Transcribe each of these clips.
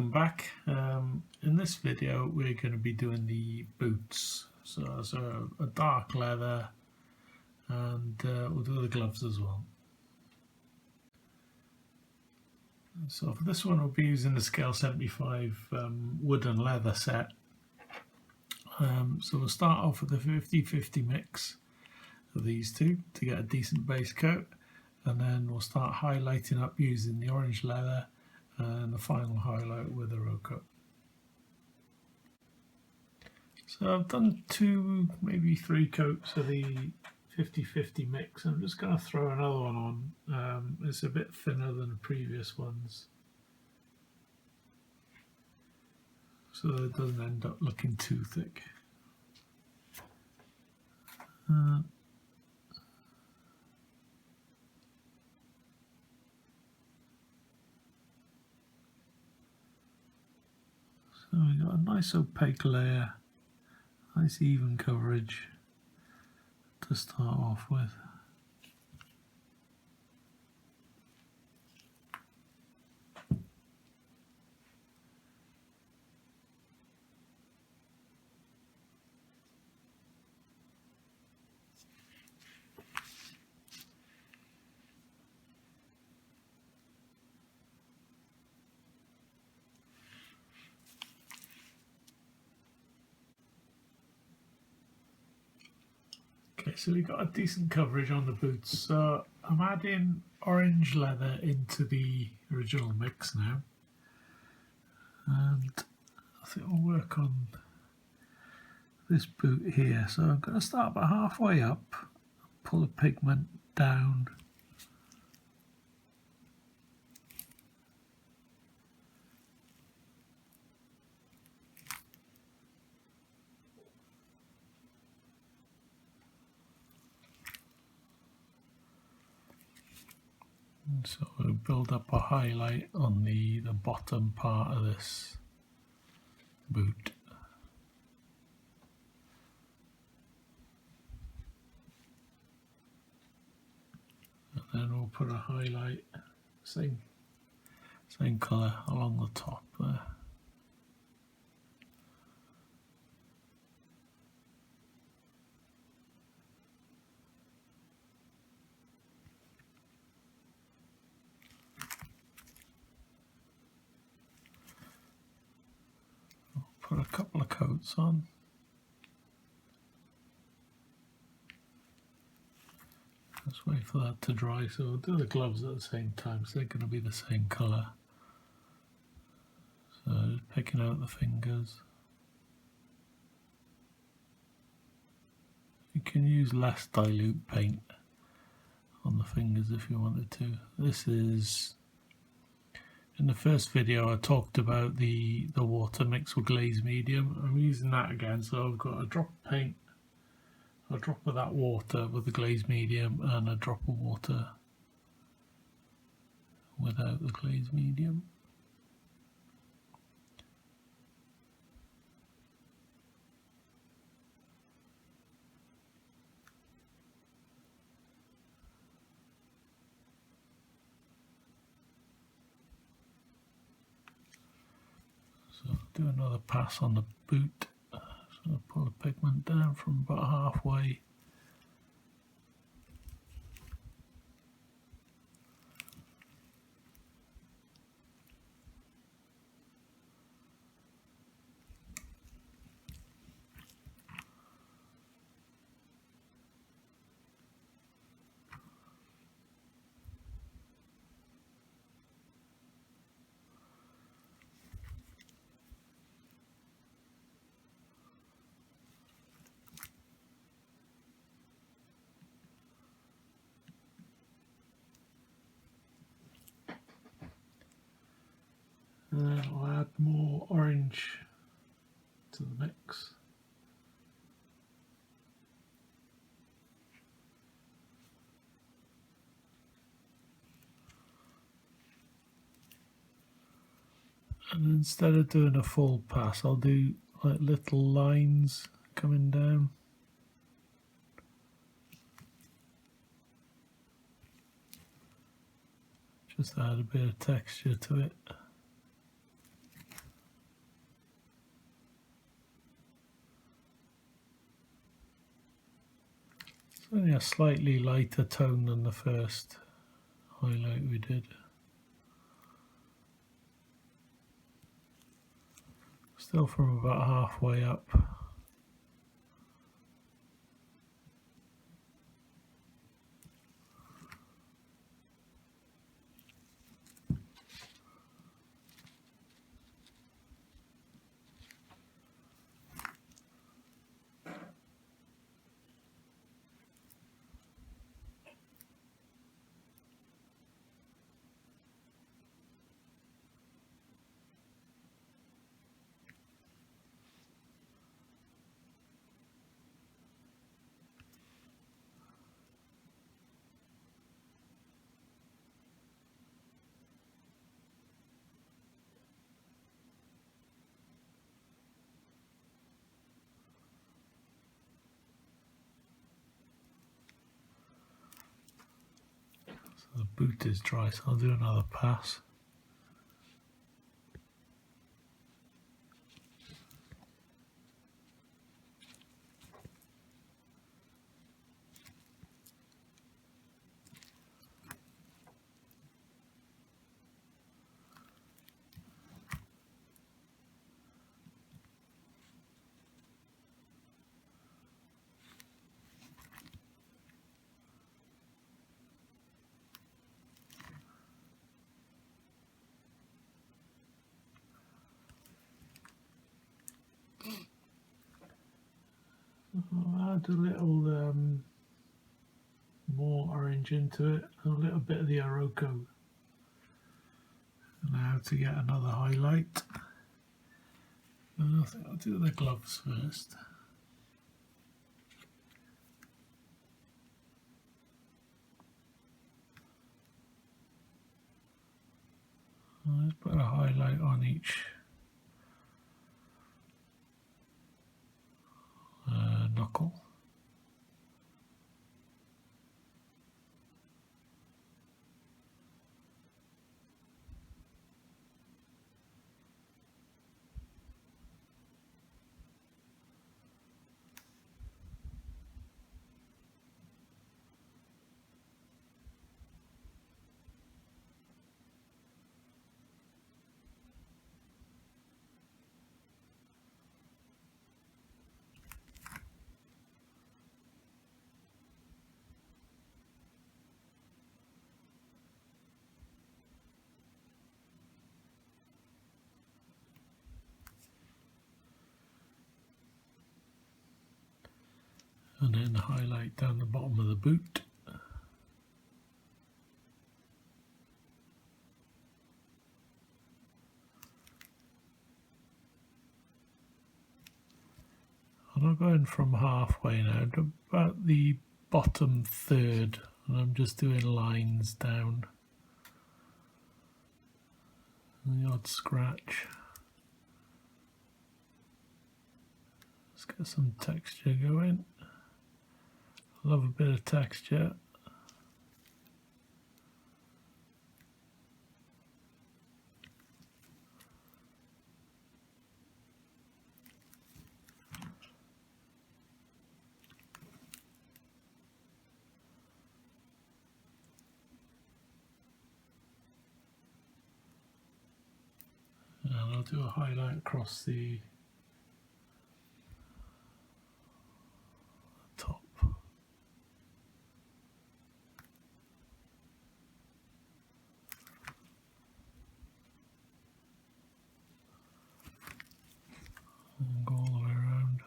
welcome back. In this video we're going to be doing the boots, so it's a dark leather, and we'll do the gloves as well. So for this one we'll be using the scale 75 wood and leather set. So we'll start off with the 50-50 mix of these two to get a decent base coat, and then we'll start highlighting up using the orange leather and the final highlight with a row coat. So I've done 2, maybe 3 coats of the 50-50 mix. I'm just going to throw another one on. It's a bit thinner than the previous ones, so it doesn't end up looking too thick. So we've got a nice opaque layer, nice even coverage to start off with. Okay, so we've got a decent coverage on the boots. So I'm adding orange leather into the original mix now, and I think we'll work on this boot here. So I'm going to start about halfway up, pull the pigment down, and so we'll build up a highlight on the bottom part of this boot. And then we'll put a highlight, same colour along the top there. Put a couple of coats on. Just wait for that to dry, so we'll do the gloves at the same time, so they're going to be the same colour. So just picking out the fingers. You can use less dilute paint on the fingers if you wanted to. This is, in the first video I talked about the water mixed with glaze medium. I'm using that again, so I've got a drop of paint, a drop of that water with the glaze medium, and a drop of water without the glaze medium. So I'll do another pass on the boot. So I'll pull the pigment down from about halfway. And then I'll add more orange to the mix. And instead of doing a full pass, I'll do like little lines coming down. Just add a bit of texture to it. only a slightly lighter tone than the first highlight we did. Still from about halfway up. The boot is dry, so I'll do another pass. I'll add a little more orange into it, a little bit of the Iroko. Now to get another highlight. And I think I'll do the gloves first. Let's put a highlight on each knuckle. And then highlight down the bottom of the boot. And I'm going from halfway now to about the bottom third, and I'm just doing lines down. And the odd scratch. Let's get some texture going. Love a bit of texture. And I'll do a highlight across the top. And go all the way around.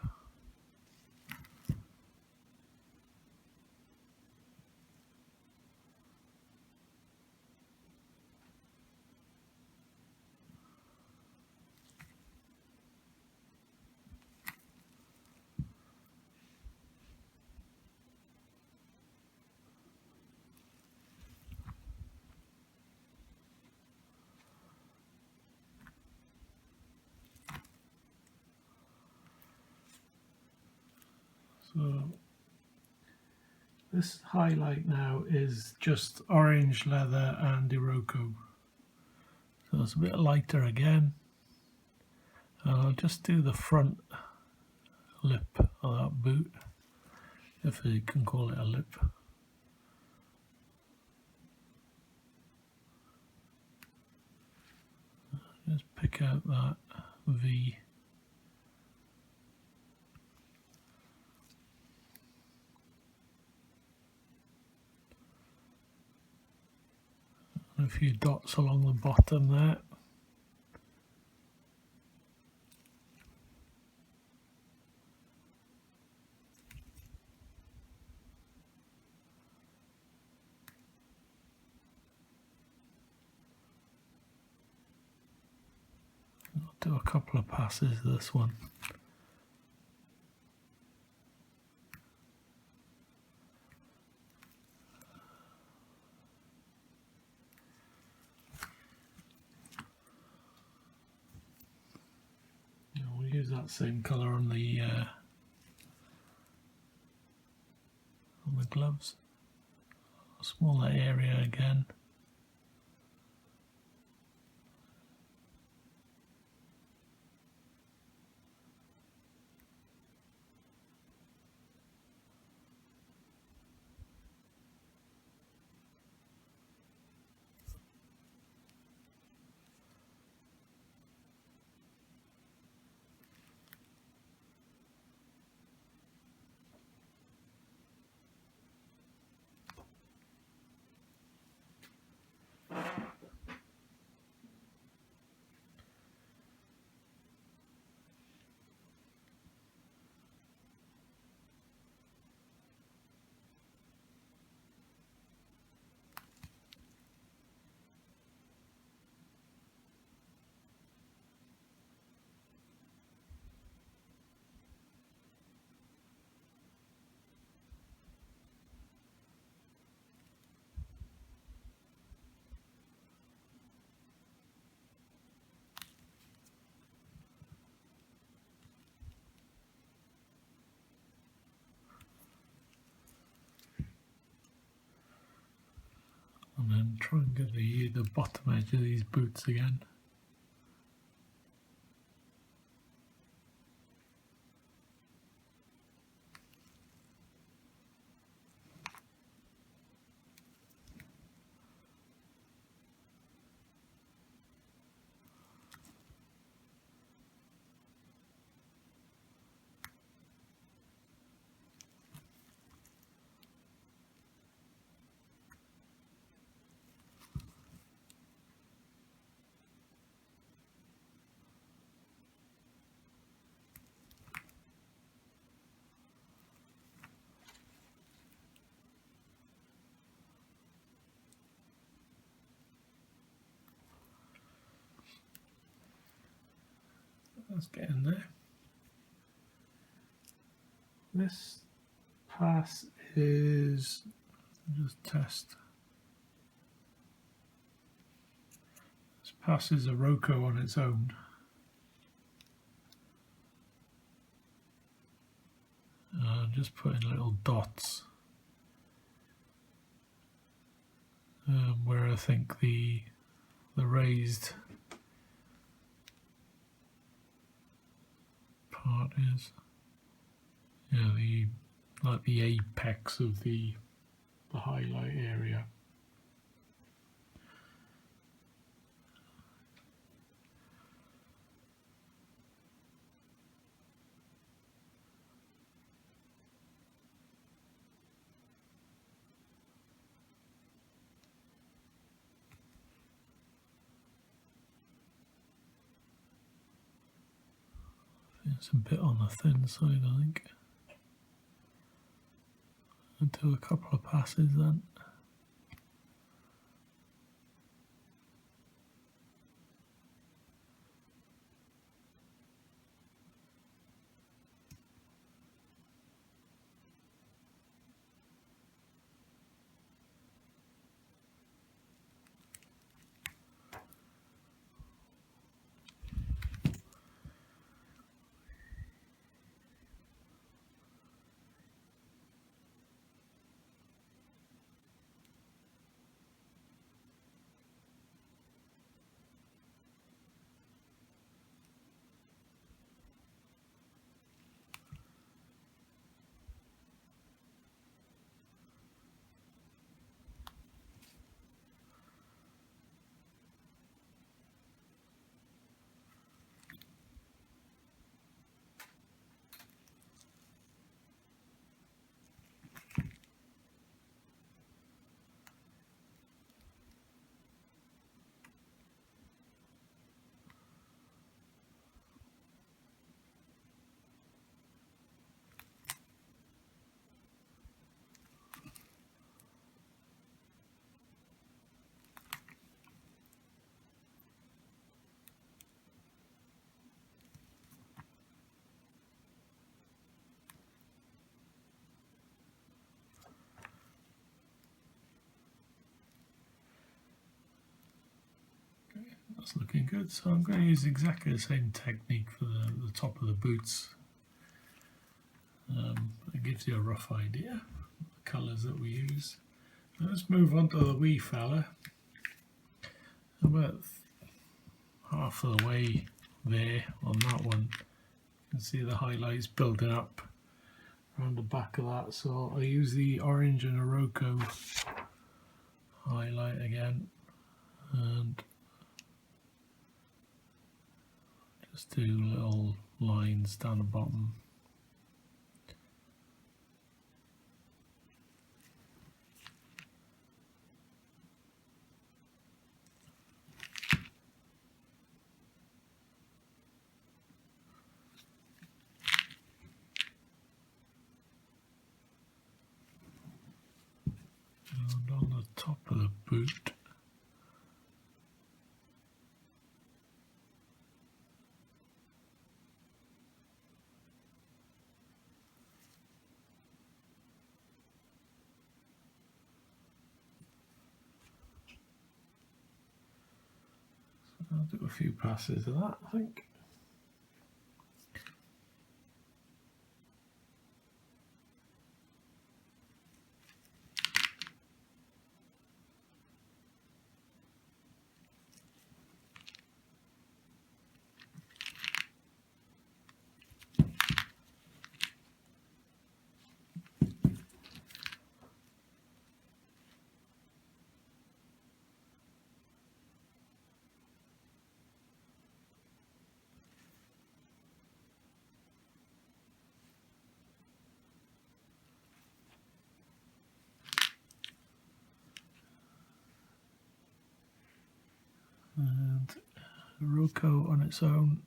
So this highlight now is just orange leather and Iroko. So it's a bit lighter again. And I'll just do the front lip of that boot. if you can call it a lip. Just pick out that V. And a few dots along the bottom there. I'll do a couple of passes this one. We'll use that same colour on the gloves. A smaller area again. And then try and get the bottom edge of these boots again. Let's get in there. This pass is, just test. This pass is a Roco on its own. Just putting little dots where I think the raised part is. Yeah, like the apex of the highlight area. It's a bit on the thin side, I think. I'll do a couple of passes then. That's looking good. So I'm going to use exactly the same technique for the top of the boots. It gives you a rough idea of the colours that we use. Let's move on to the wee fella. About half of the way there on that one, you can see the highlights building up around the back of that. So I use the orange and Iroko highlight again, and just do little lines down the bottom. And on the top of the boot, so I'll do a few passes of that, I think. And Iroko on its own,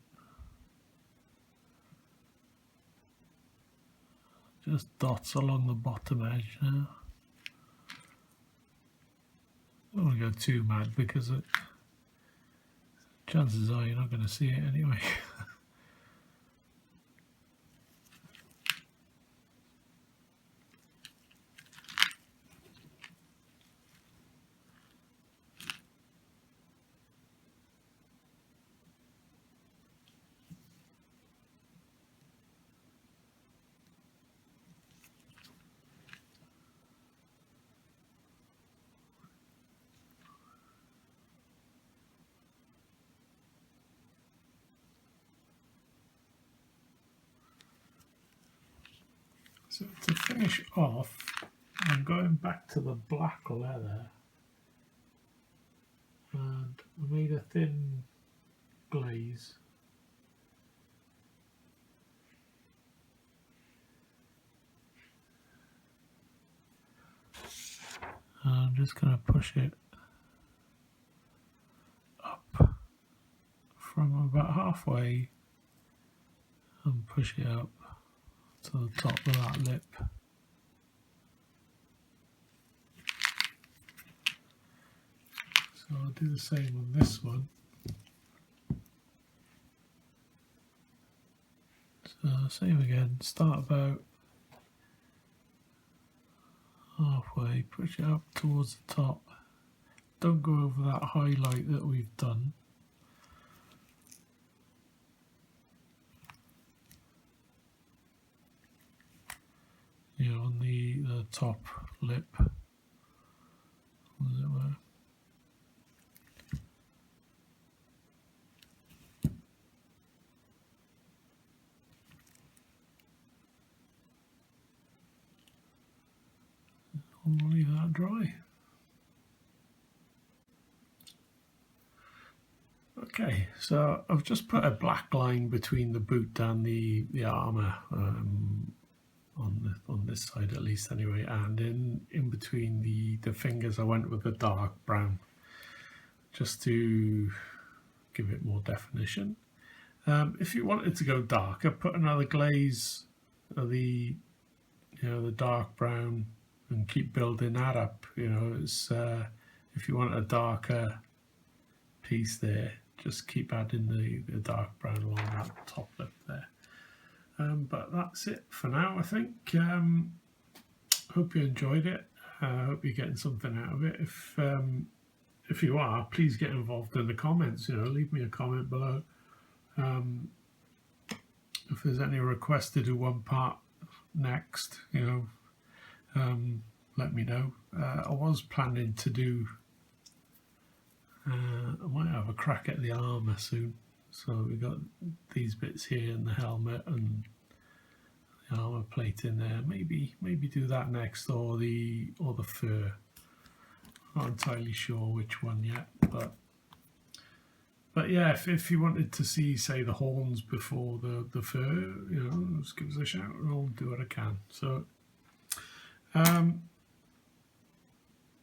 just dots along the bottom edge now. I don't want to go too mad because chances are you're not going to see it anyway. So to finish off, I'm going back to the black leather, and I made a thin glaze. And I'm just going to push it up from about halfway and push it up to the top of that lip. So I'll do the same on this one. So same again, start about halfway, push it up towards the top. Don't go over that highlight that we've done. You know, on the top lip, as it were. I'll leave that dry. Okay, so I've just put a black line between the boot and the armour. On this side at least anyway, and in between the fingers I went with a dark brown just to give it more definition. If you wanted to go darker, put another glaze of the dark brown and keep building that up. You know, it's if you want a darker piece there, just keep adding the dark brown along that top lip there. But that's it for now, I think. Hope you enjoyed it. I hope you're getting something out of it. If if you are, please get involved in the comments. Leave me a comment below. If there's any requests to do one part next, let me know. I was planning to do, I might have a crack at the armour soon. So we got these bits here and the helmet and the armour plate in there. Maybe do that next, or the fur. Not entirely sure which one yet, but yeah, if you wanted to see, say, the horns before the fur, just give us a shout and I'll do what I can. So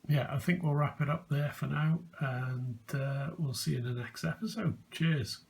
yeah, I think we'll wrap it up there for now, and we'll see you in the next episode. Cheers.